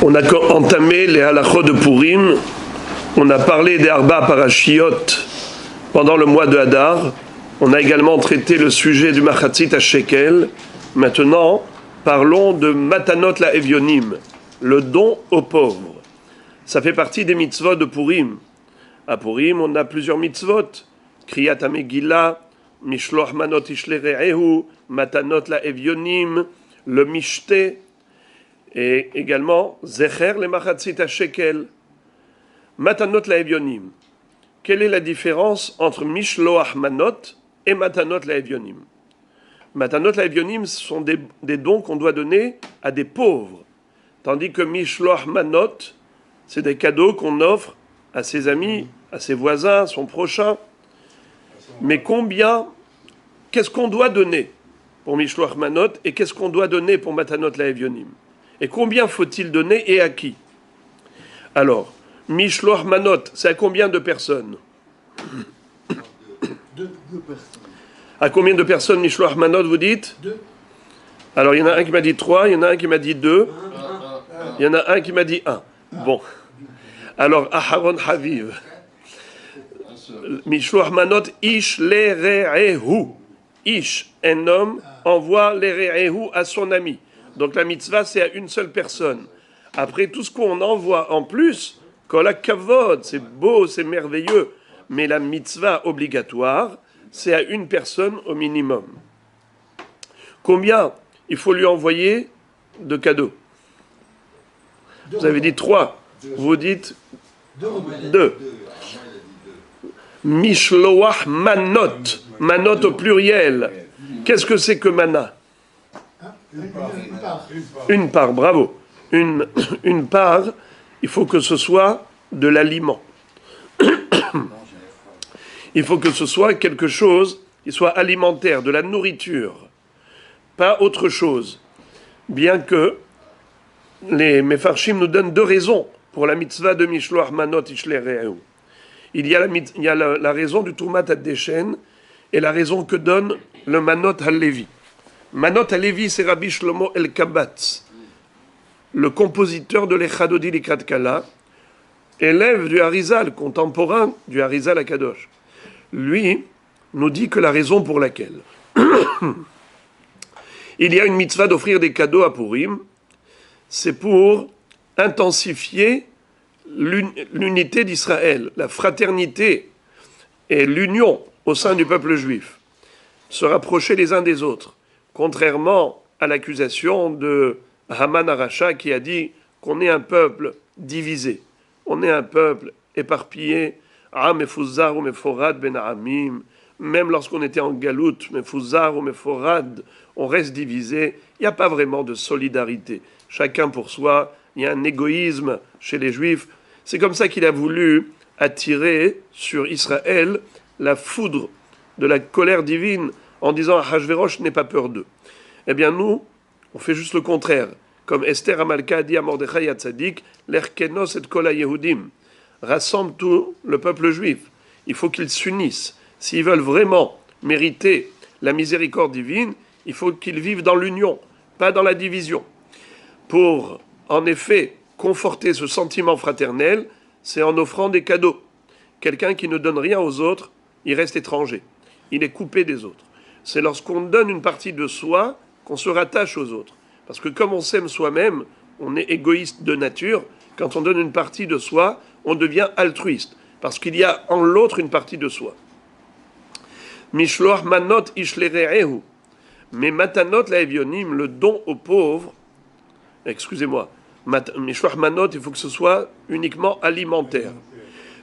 On a entamé les halachot de Purim, on a parlé des Arba Parashiot pendant le mois de Hadar, on a également traité le sujet du Machatzit à Shekel. Maintenant, parlons de Matanot la Evionim, le don aux pauvres. Ça fait partie des mitzvot de Purim. À Purim, on a plusieurs mitzvot. Kriyat HaMegillah, Mishloach Manot Ishlere'ehu, Matanot la Evionim, le Mishte, et également Zecher le Machatzit à Shekel. Matanot la Evionim. Quelle est la différence entre Mishloach Manot et Matanot la Evionim? Matanot la Evionim, ce sont des dons qu'on doit donner à des pauvres. Tandis que Mishloach Manot, c'est des cadeaux qu'on offre à ses amis, à ses voisins, à son prochain. Mais qu'est-ce qu'on doit donner pour Mishloach Manot et qu'est-ce qu'on doit donner pour Matanot la Evionim? Et combien faut-il donner et à qui? Alors, Mishloach Manot, c'est à combien de personnes? Deux personnes. À combien de personnes Mishloach Manot, vous dites? Deux. Alors, il y en a un qui m'a dit 3, il y en a un qui m'a dit 2, il y en a un qui m'a dit 1. Bon. Alors, Aharon Haviv. Mishloach Manot, Ish lere'ehu. Ish, un homme, envoie lere'ehu à son ami. Donc la mitzvah, c'est à une seule personne. Après, tout ce qu'on envoie en plus, kol kavod, c'est beau, c'est merveilleux. Mais la mitzvah obligatoire, c'est à une personne au minimum. Combien il faut lui envoyer de cadeaux? Vous avez dit 3. Vous dites 2. Mishloach manot. Manot au pluriel. Qu'est-ce que c'est que mana? Une part, bravo. Une part, il faut que ce soit de l'aliment. Il faut que ce soit quelque chose qui soit alimentaire, de la nourriture, pas autre chose. Bien que les Mefarshim nous donnent 2 raisons pour la mitzvah de Mishloach Manot Ishlere'ehu. Il y a la raison du Tumat Ad-Deshen et la raison que donne le Manot Halevi. Manot Halevi, c'est Rabbi Shlomo El-Kabatz, le compositeur de l'Echadodi Likrat Kala, élève du Harizal, contemporain du Harizal Akadosh. Lui nous dit que la raison pour laquelle il y a une mitzvah d'offrir des cadeaux à Purim, c'est pour intensifier l'unité d'Israël, la fraternité et l'union au sein du peuple juif, se rapprocher les uns des autres, contrairement à l'accusation de Haman Aracha qui a dit qu'on est un peuple divisé, on est un peuple éparpillé, Mefuzar ou Meforad ben Amim, même lorsqu'on était en Galout, Mefuzar ou Meforad, on reste divisé, il n'y a pas vraiment de solidarité, chacun pour soi, il y a un égoïsme chez les Juifs. C'est comme ça qu'il a voulu attirer sur Israël la foudre de la colère divine en disant « Ahashverosh n'aie pas peur d'eux ». Eh bien nous, on fait juste le contraire. Comme Esther Amalka a dit à Mordechai Hatzadik « L'Erkenos et Kol HaYehudim » rassemble tout le peuple juif. Il faut qu'ils s'unissent. S'ils veulent vraiment mériter la miséricorde divine, il faut qu'ils vivent dans l'union, pas dans la division. Pour, en effet, conforter ce sentiment fraternel, c'est en offrant des cadeaux. Quelqu'un qui ne donne rien aux autres, il reste étranger. Il est coupé des autres. C'est lorsqu'on donne une partie de soi qu'on se rattache aux autres. Parce que comme on s'aime soi-même, on est égoïste de nature. Quand on donne une partie de soi, on devient altruiste. Parce qu'il y a en l'autre une partie de soi. Mishloach manot ishlere'ehu. Mais matanot la evionim, le don aux pauvres, excusez-moi, Mishloach manot, il faut que ce soit uniquement alimentaire.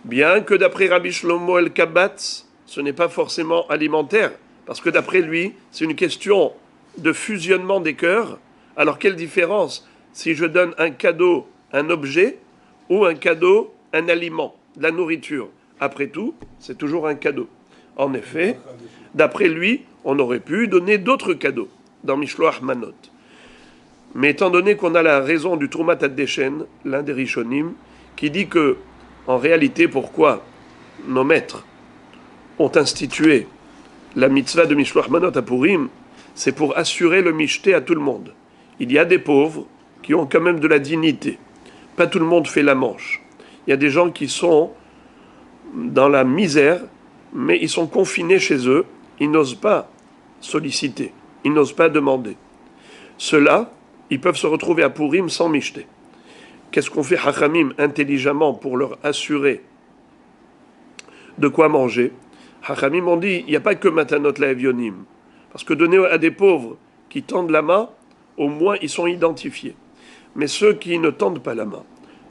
Bien que d'après Rabbi Shlomo El-Kabatz, ce n'est pas forcément alimentaire, parce que d'après lui, c'est une question de fusionnement des cœurs. Alors quelle différence si je donne un cadeau, un objet, ou un cadeau, un aliment, de la nourriture? Après tout, c'est toujours un cadeau. En effet, d'après lui, on aurait pu donner d'autres cadeaux dans Mishloach Manot. Mais étant donné qu'on a la raison du Trumat Ad-Deshen, l'un des Rishonim, qui dit que, en réalité, pourquoi nos maîtres ont institué la mitzvah de Mishloach Manot à Purim, c'est pour assurer le mishté à tout le monde. Il y a des pauvres qui ont quand même de la dignité. pas tout le monde fait la manche. Il y a des gens qui sont dans la misère, mais ils sont confinés chez eux, ils n'osent pas solliciter, ils n'osent pas demander. Ceux-là, ils peuvent se retrouver à Purim sans michté. Qu'est-ce qu'on fait, Hachamim, intelligemment pour leur assurer de quoi manger? Hachamim ont dit, il n'y a pas que Matanot Laevionim. Parce que donner à des pauvres qui tendent la main, au moins ils sont identifiés. Mais ceux qui ne tendent pas la main,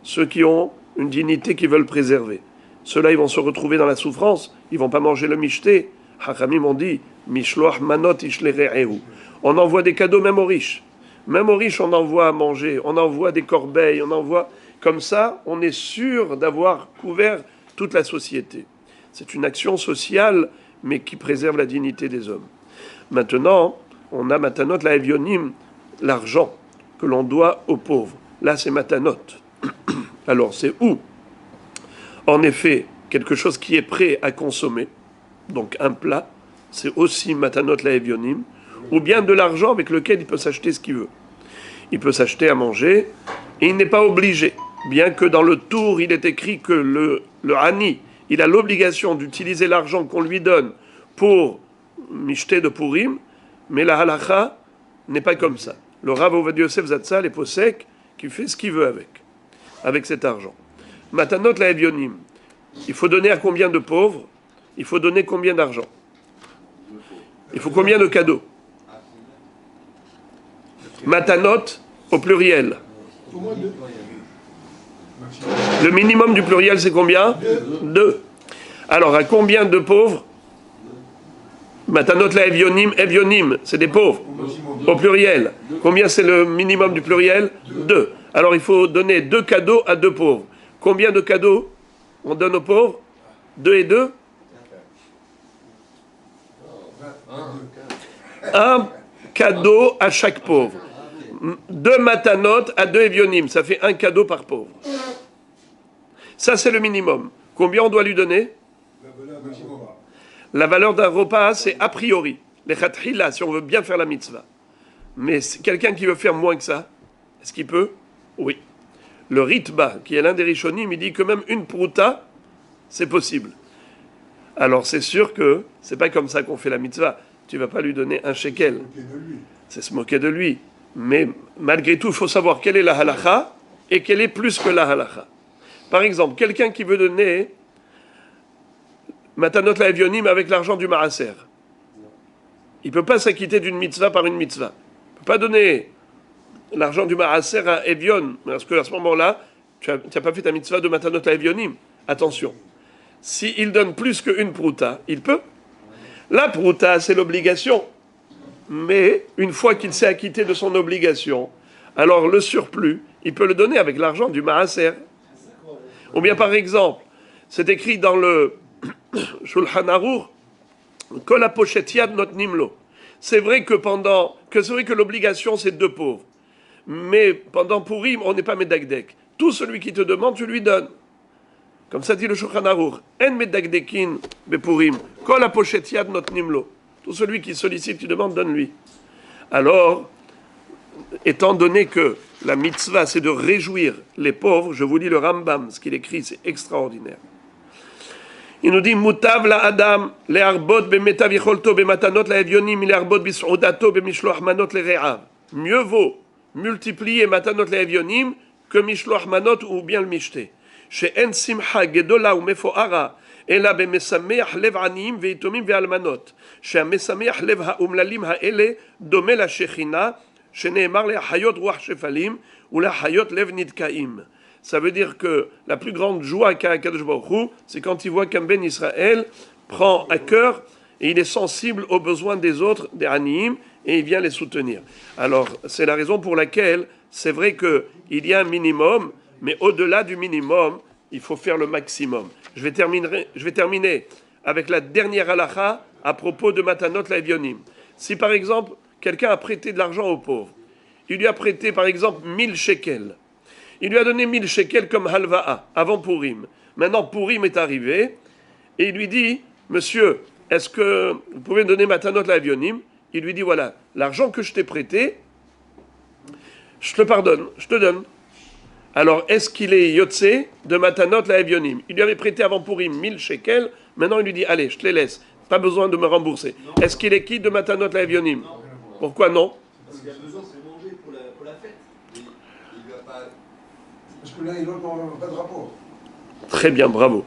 ceux qui ont une dignité qu'ils veulent préserver, ceux-là, ils vont se retrouver dans la souffrance, ils vont pas manger le michté. Hachamim ont dit, Mishloach manot ishlere'ehu. On envoie des cadeaux même aux riches. Même aux riches, on envoie à manger, on envoie des corbeilles, on envoie... Comme ça, on est sûr d'avoir couvert toute la société. C'est une action sociale, mais qui préserve la dignité des hommes. Maintenant, on a Matanot Laevionim, l'argent que l'on doit aux pauvres. Là, c'est Matanot. Alors, c'est où? En effet, quelque chose qui est prêt à consommer, donc un plat, c'est aussi Matanot Laevionim, ou bien de l'argent avec lequel il peut s'acheter ce qu'il veut. Il peut s'acheter à manger, et il n'est pas obligé, bien que dans le tour, il est écrit que le Hani, il a l'obligation d'utiliser l'argent qu'on lui donne pour michté de Purim, mais la halacha n'est pas comme ça. Le Rav Ovadia Yosef Zatzal est posek qui fait ce qu'il veut avec cet argent. Matanot Laevionim, il faut donner à combien de pauvres? Il faut donner combien d'argent? Il faut combien de cadeaux? Matanot au pluriel. Le minimum du pluriel, c'est combien? 2. Alors, à combien de pauvres? Matanot la Evionim, c'est des pauvres. Au pluriel. Combien c'est le minimum du pluriel? 2. Alors, il faut donner 2 cadeaux à 2 pauvres. Combien de cadeaux on donne aux pauvres? 2 et 2? Un cadeau à chaque pauvre. 2 matanot à 2 Evionim. Ça fait un cadeau par pauvre. Ça, c'est le minimum. Combien on doit lui donner? La valeur d'un repas, c'est a priori. Les khatkhila, si on veut bien faire la mitzvah. Mais quelqu'un qui veut faire moins que ça, est-ce qu'il peut? Oui. Le Ritba, qui est l'un des Rishonim, il dit que même une prouta, c'est possible. Alors c'est sûr que c'est pas comme ça qu'on fait la mitzvah. Tu vas pas lui donner un shekel. C'est se moquer de lui. Mais malgré tout, il faut savoir quelle est la halacha et quelle est plus que la halacha. Par exemple, quelqu'un qui veut donner Matanot Laevionim avec l'argent du Maaser. Il ne peut pas s'acquitter d'une mitzvah par une mitzvah. Il ne peut pas donner l'argent du Maaser à Evion, parce qu'à ce moment-là, tu n'as pas fait ta mitzvah de Matanot Laevionim. Attention. S'il donne plus qu'une prouta, il peut. La prouta, c'est l'obligation. Mais une fois qu'il s'est acquitté de son obligation, alors le surplus, il peut le donner avec l'argent du Maaser. Ou bien par exemple, c'est écrit dans le Shulchan Aruch, Kol hapochet yad notnim lo. C'est vrai que l'obligation c'est 2 pauvres. Mais pendant Purim, on n'est pas medagdek. Tout celui qui te demande, tu lui donnes. Comme ça dit le Shulchan Aruch. En medagdekin be Purim. Kol hapochet yad notnim lo. Tout celui qui sollicite, qui demande, donne-lui. Alors, étant donné que la mitzvah, c'est de réjouir les pauvres, je vous lis le Rambam, ce qu'il écrit, c'est extraordinaire. Il nous dit, Mutav la Adam, le arbot bemetav yicholto bematanot la evionim, le arbot bis'udato bemishloach manot le re'av. Mieux vaut multiplier matanot la evionim que mishloach manot ou bien le mishté. Chez en simcha gedola ou mefoara, אלא במשמח לב עניים ויתומים ואלמנות, שהמשמח לב האומללים האלה דומה לשכינה, שנאמר להחיות רוח שפלים ולהחיות לב נדכאים. Ça veut dire que la plus grande joie qu'a Kadosh Baruch Hu, c'est quand il voit qu'un Ben Israël prend à cœur et il est sensible aux besoins des autres, des Aniyim, et il vient les soutenir. Alors, c'est la raison pour laquelle c'est vrai qu'il y a un minimum, mais au-delà du minimum, il faut faire le maximum. Je vais terminer avec la dernière halakha à propos de Matanot Laevionim. Si par exemple, quelqu'un a prêté de l'argent aux pauvres, il lui a prêté par exemple 1000 shekels. Il lui a donné 1000 shekels comme halva'a, avant Purim. Maintenant, Purim est arrivé, et il lui dit, monsieur, est-ce que vous pouvez me donner Matanot Laevionim? Il lui dit, voilà, l'argent que je t'ai prêté, je te pardonne, je te donne. Alors, est-ce qu'il est Yotse de Matanot la Evionim? Il lui avait prêté avant Purim 1000 shekels, maintenant il lui dit, allez, je te les laisse, pas besoin de me rembourser. Est-ce qu'il est qui de Matanot la Evionim? Pourquoi non? Parce qu'il a besoin de se manger pour la fête. Il va pas... Parce que là, il n'a pas de rapport. Très bien, bravo.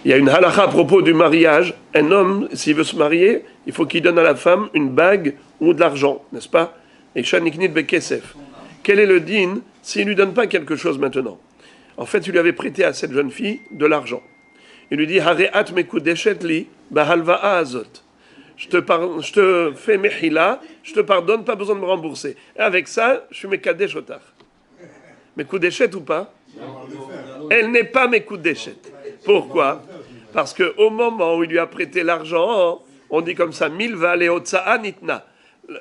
Il y a une halakha à propos du mariage. Un homme, s'il veut se marier, il faut qu'il donne à la femme une bague ou de l'argent, n'est-ce pas? Et shaniknit bekesef. Quel est le din s'il ne lui donne pas quelque chose maintenant? En fait, il lui avait prêté à cette jeune fille de l'argent. Il lui dit, Hareat mekudeshet li bahalva'a azot. Je te fais mehila, je te pardonne, pas besoin de me rembourser. Et avec ça, je suis mekadesh otar. Mekudeshet ou pas? Elle n'est pas mekudeshet. Pourquoi? Parce qu'au moment où il lui a prêté l'argent, on dit comme ça, milva leotsa'a nitna.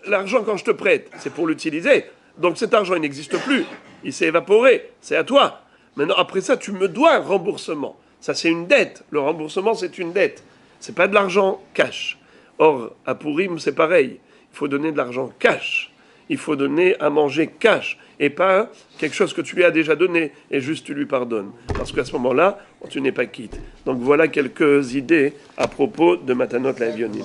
L'argent, quand je te prête, c'est pour l'utiliser. Donc cet argent, il n'existe plus. Il s'est évaporé. C'est à toi. Maintenant, après ça, tu me dois un remboursement. Ça, c'est une dette. Le remboursement, c'est une dette. C'est pas de l'argent cash. Or, à Purim, c'est pareil. Il faut donner de l'argent cash. Il faut donner à manger cash. Et pas quelque chose que tu lui as déjà donné et juste tu lui pardonnes. Parce qu'à ce moment-là, tu n'es pas quitte. Donc voilà quelques idées à propos de Matanot la Evionim.